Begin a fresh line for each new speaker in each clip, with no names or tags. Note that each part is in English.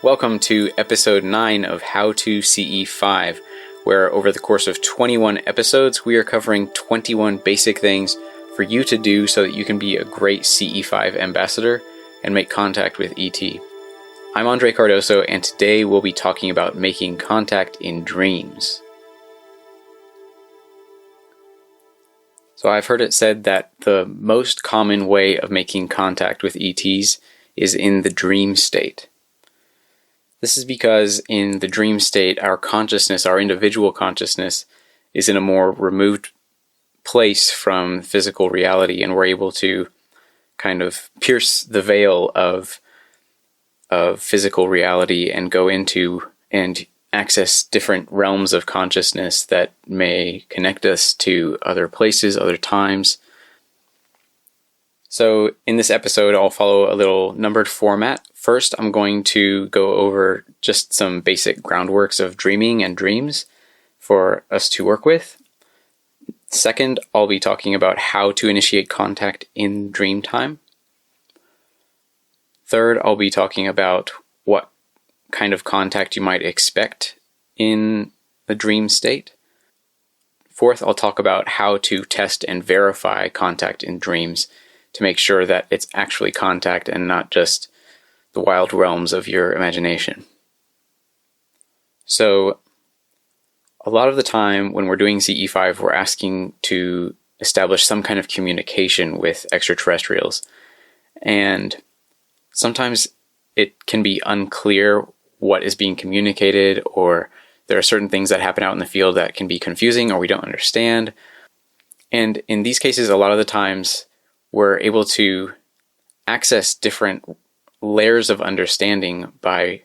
Welcome to episode 9 of How to CE5, where over the course of 21 episodes, we are covering 21 basic things for you to do so that you can be a great CE5 ambassador and make contact with ET. I'm Andre Cardoso, and today we'll be talking about making contact in dreams. So I've heard it said that the most common way of making contact with ETs is in the dream state. This is because in the dream state, our consciousness, our individual consciousness, is in a more removed place from physical reality, and we're able to kind of pierce the veil of physical reality and go into and access different realms of consciousness that may connect us to other places, other times. So in this episode, I'll follow a little numbered format. First, I'm going to go over just some basic groundworks of dreaming and dreams for us to work with. Second, I'll be talking about how to initiate contact in dream time. Third, I'll be talking about what kind of contact you might expect in the dream state. Fourth, I'll talk about how to test and verify contact in dreams to make sure that it's actually contact and not just the wild realms of your imagination. So, a lot of the time when we're doing CE5, we're asking to establish some kind of communication with extraterrestrials. And sometimes it can be unclear what is being communicated, or there are certain things that happen out in the field that can be confusing or we don't understand. And in these cases, a lot of the times, we're able to access different layers of understanding by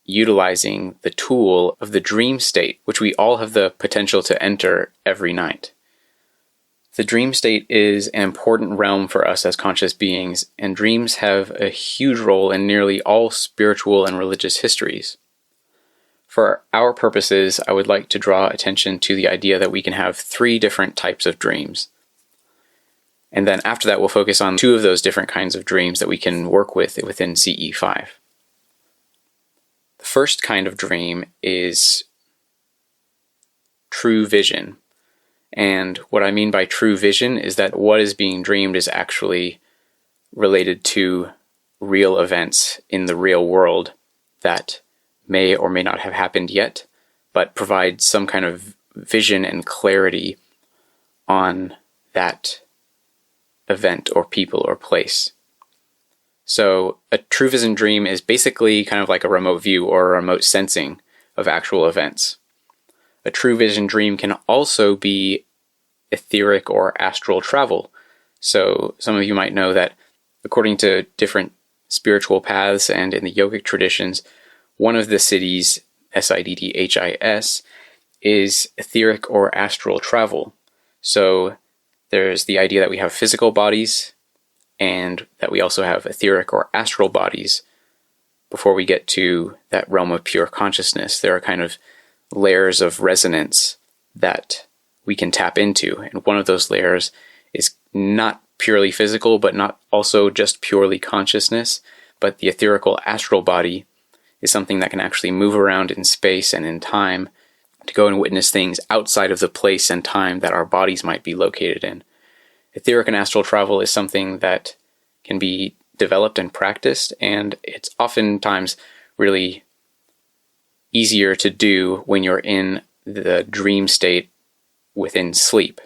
utilizing the tool of the dream state, which we all have the potential to enter every night. The dream state is an important realm for us as conscious beings, and dreams have a huge role in nearly all spiritual and religious histories. For our purposes, I would like to draw attention to the idea that we can have 3 different types of dreams. And then after that, we'll focus on 2 of those different kinds of dreams that we can work with within CE5. The first kind of dream is true vision. And what I mean by true vision is that what is being dreamed is actually related to real events in the real world that may or may not have happened yet, but provide some kind of vision and clarity on that event or people or place. So a true vision dream is basically kind of like a remote view or a remote sensing of actual events. A true vision dream can also be etheric or astral travel. So some of you might know that according to different spiritual paths and in the yogic traditions, one of the siddhis, siddhis, is etheric or astral travel. So there's the idea that we have physical bodies and that we also have etheric or astral bodies before we get to that realm of pure consciousness. There are kind of layers of resonance that we can tap into. And one of those layers is not purely physical, but not also just purely consciousness, but the etherical astral body is something that can actually move around in space and in time to go and witness things outside of the place and time that our bodies might be located in. Etheric and astral travel is something that can be developed and practiced, and it's oftentimes really easier to do when you're in the dream state within sleep.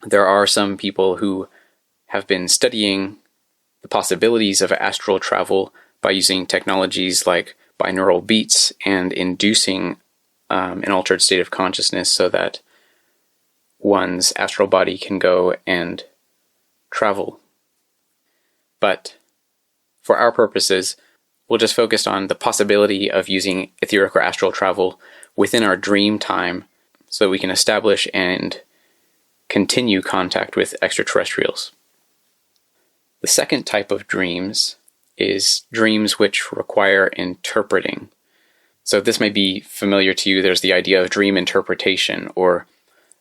There are some people who have been studying the possibilities of astral travel by using technologies like binaural beats and inducing an altered state of consciousness so that one's astral body can go and travel. But for our purposes, we'll just focus on the possibility of using etheric or astral travel within our dream time so we can establish and continue contact with extraterrestrials. The second type of dreams is dreams which require interpreting. So this may be familiar to you. There's the idea of dream interpretation, or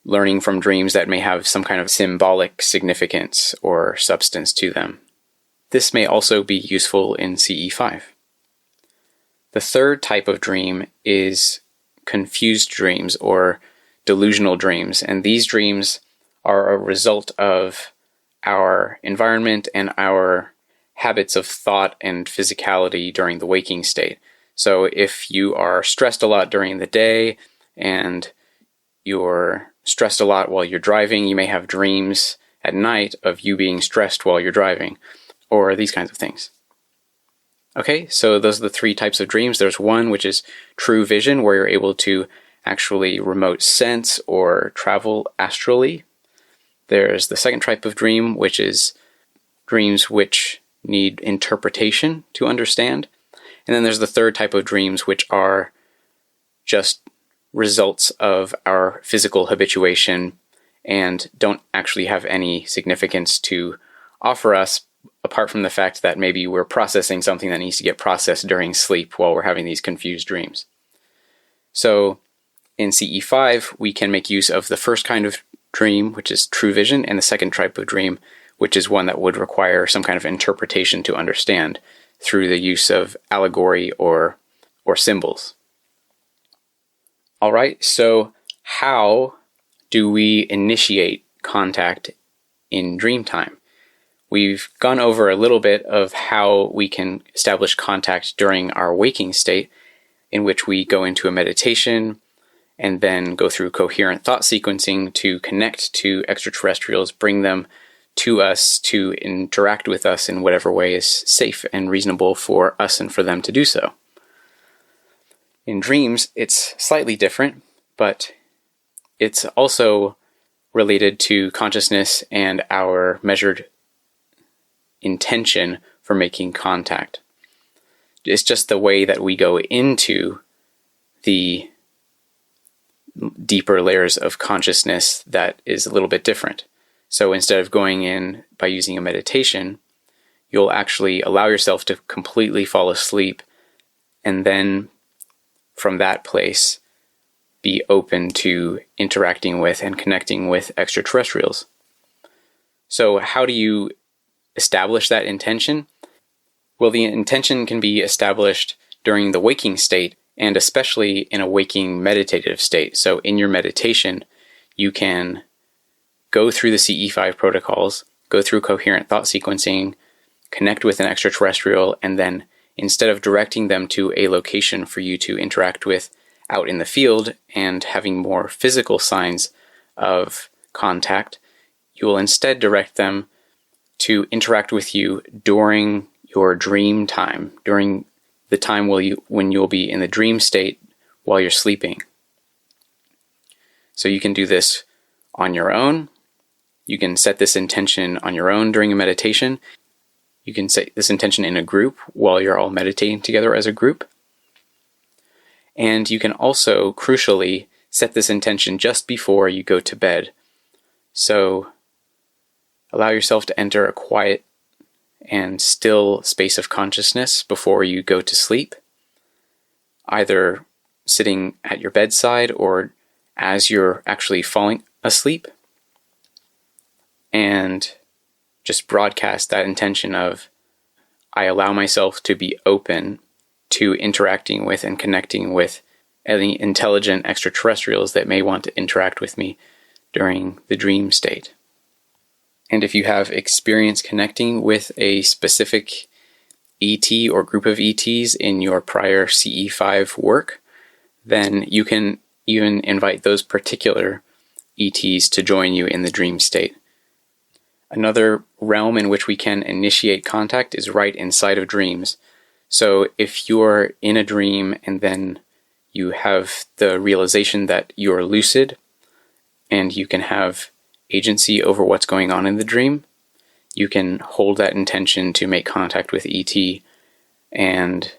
learning from dreams that may have some kind of symbolic significance or substance to them. This may also be useful in CE5. The third type of dream is confused dreams or delusional dreams, and these dreams are a result of our environment and our habits of thought and physicality during the waking state. So if you are stressed a lot during the day and you're stressed a lot while you're driving, you may have dreams at night of you being stressed while you're driving, or these kinds of things. Okay, so those are the three types of dreams. There's one which is true vision, where you're able to actually remote sense or travel astrally. There's the second type of dream, which is dreams which need interpretation to understand. And then there's the third type of dreams, which are just results of our physical habituation and don't actually have any significance to offer us, apart from the fact that maybe we're processing something that needs to get processed during sleep while we're having these confused dreams. So in CE5, we can make use of the first kind of dream, which is true vision, and the second type of dream, which is one that would require some kind of interpretation to understand through the use of allegory or symbols. All right, so how do we initiate contact in dream time? We've gone over a little bit of how we can establish contact during our waking state, in which we go into a meditation and then go through coherent thought sequencing to connect to extraterrestrials, bring them to us to interact with us in whatever way is safe and reasonable for us and for them to do so. In dreams, it's slightly different, but it's also related to consciousness and our measured intention for making contact. It's just the way that we go into the deeper layers of consciousness that is a little bit different. So instead of going in by using a meditation, you'll actually allow yourself to completely fall asleep, and then from that place be open to interacting with and connecting with extraterrestrials. So how do you establish that intention? Well, the intention can be established during the waking state, and especially in a waking meditative state. So in your meditation, you can go through the CE5 protocols, go through coherent thought sequencing, connect with an extraterrestrial, and then instead of directing them to a location for you to interact with out in the field and having more physical signs of contact, you will instead direct them to interact with you during your dream time, during the time when you'll be in the dream state while you're sleeping. So you can do this on your own. You can set this intention on your own during a meditation. You can set this intention in a group while you're all meditating together as a group. And you can also, crucially, set this intention just before you go to bed. So allow yourself to enter a quiet and still space of consciousness before you go to sleep, either sitting at your bedside or as you're actually falling asleep, and just broadcast that intention of, I allow myself to be open to interacting with and connecting with any intelligent extraterrestrials that may want to interact with me during the dream state. And if you have experience connecting with a specific ET or group of ETs in your prior CE5 work, then you can even invite those particular ETs to join you in the dream state. Another realm in which we can initiate contact is right inside of dreams. So if you're in a dream and then you have the realization that you're lucid and you can have agency over what's going on in the dream, you can hold that intention to make contact with ET and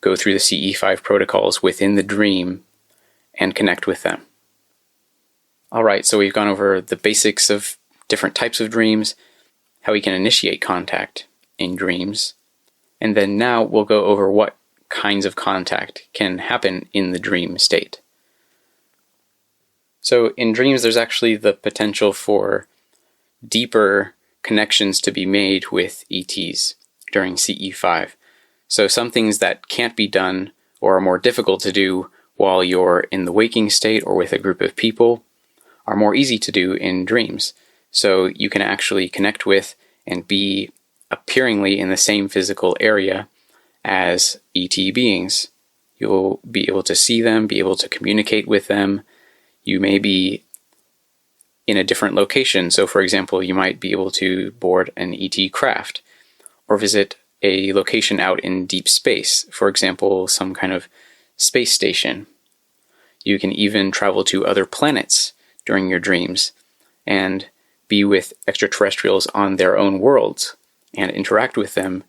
go through the CE5 protocols within the dream and connect with them. All right, so we've gone over the basics of different types of dreams, how we can initiate contact in dreams, and then now we'll go over what kinds of contact can happen in the dream state. So in dreams, there's actually the potential for deeper connections to be made with ETs during CE5. So some things that can't be done or are more difficult to do while you're in the waking state or with a group of people are more easy to do in dreams. So you can actually connect with and be appearingly in the same physical area as ET beings. You'll be able to see them, be able to communicate with them. You may be in a different location. So for example, you might be able to board an ET craft or visit a location out in deep space, for example, some kind of space station. You can even travel to other planets during your dreams and be with extraterrestrials on their own worlds and interact with them.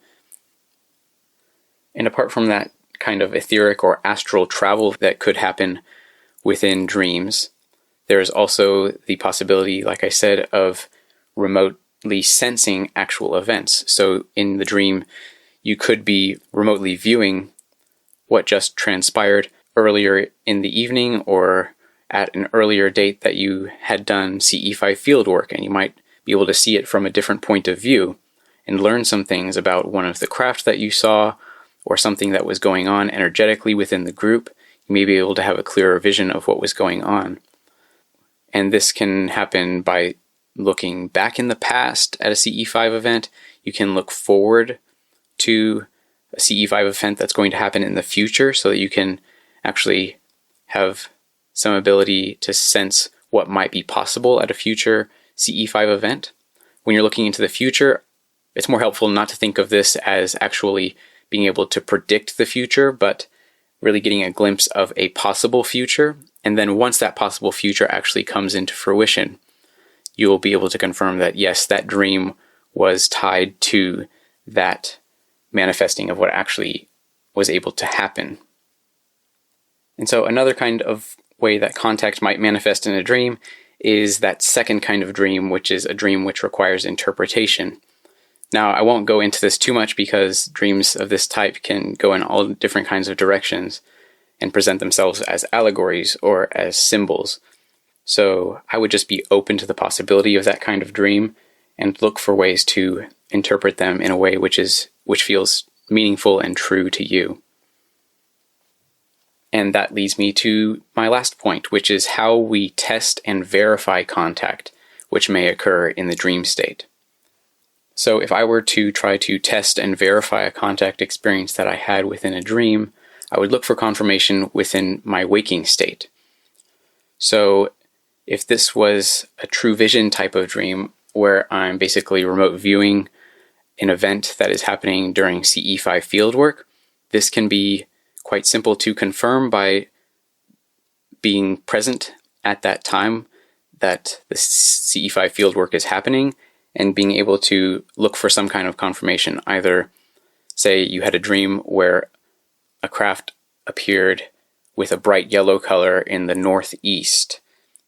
And apart from that kind of etheric or astral travel that could happen within dreams, there's also the possibility, like I said, of remotely sensing actual events. So in the dream, you could be remotely viewing what just transpired earlier in the evening or at an earlier date that you had done CE5 fieldwork, and you might be able to see it from a different point of view and learn some things about one of the craft that you saw or something that was going on energetically within the group. You may be able to have a clearer vision of what was going on. And this can happen by looking back in the past at a CE5 event. You can look forward to a CE5 event that's going to happen in the future so that you can actually have some ability to sense what might be possible at a future CE5 event. When you're looking into the future, it's more helpful not to think of this as actually being able to predict the future, but really getting a glimpse of a possible future. And then once that possible future actually comes into fruition, you will be able to confirm that, yes, that dream was tied to that manifesting of what actually was able to happen. And so another kind of way that contact might manifest in a dream is that second kind of dream, which is a dream which requires interpretation. Now, I won't go into this too much because dreams of this type can go in all different kinds of directions and present themselves as allegories or as symbols. So I would just be open to the possibility of that kind of dream and look for ways to interpret them in a way which feels meaningful and true to you. And that leads me to my last point, which is how we test and verify contact, which may occur in the dream state. So if I were to try to test and verify a contact experience that I had within a dream, I would look for confirmation within my waking state. So if this was a true vision type of dream where I'm basically remote viewing an event that is happening during CE5 fieldwork, this can be quite simple to confirm by being present at that time that the CE5 fieldwork is happening and being able to look for some kind of confirmation. Either, say, you had a dream where a craft appeared with a bright yellow color in the northeast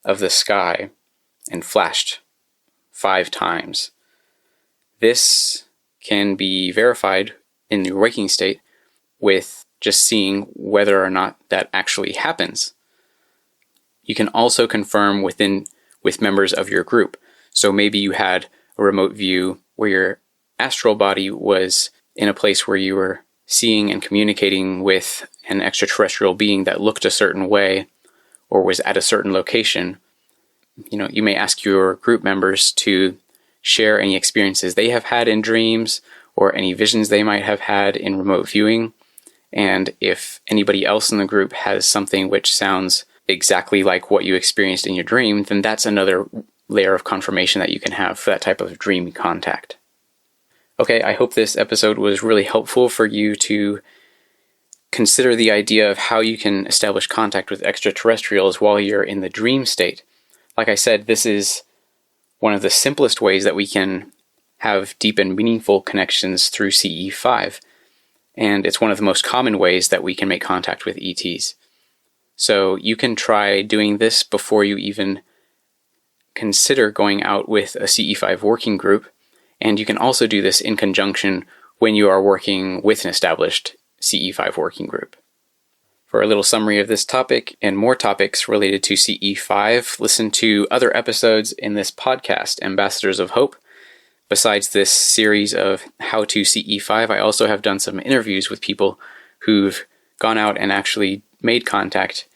of the sky and flashed 5 times. This can be verified in your waking state with just seeing whether or not that actually happens. You can also confirm with members of your group. So maybe you had a remote view where your astral body was in a place where you were seeing and communicating with an extraterrestrial being that looked a certain way or was at a certain location. You may ask your group members to share any experiences they have had in dreams or any visions they might have had in remote viewing. And if anybody else in the group has something which sounds exactly like what you experienced in your dream, then that's another layer of confirmation that you can have for that type of dream contact. Okay, I hope this episode was really helpful for you to consider the idea of how you can establish contact with extraterrestrials while you're in the dream state. Like I said, this is one of the simplest ways that we can have deep and meaningful connections through CE5. And it's one of the most common ways that we can make contact with ETs. So you can try doing this before you even consider going out with a CE5 working group. And you can also do this in conjunction when you are working with an established CE5 working group. For a little summary of this topic and more topics related to CE5, listen to other episodes in this podcast, Ambassadors of Hope. Besides this series of How to CE5, I also have done some interviews with people who've gone out and actually made contact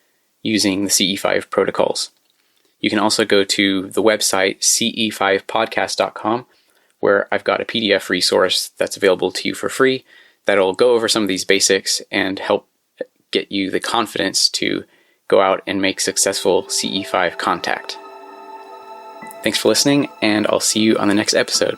using the CE5 protocols. You can also go to the website ce5podcast.com, where I've got a PDF resource that's available to you for free that'll go over some of these basics and help get you the confidence to go out and make successful CE5 contact. Thanks for listening, and I'll see you on the next episode.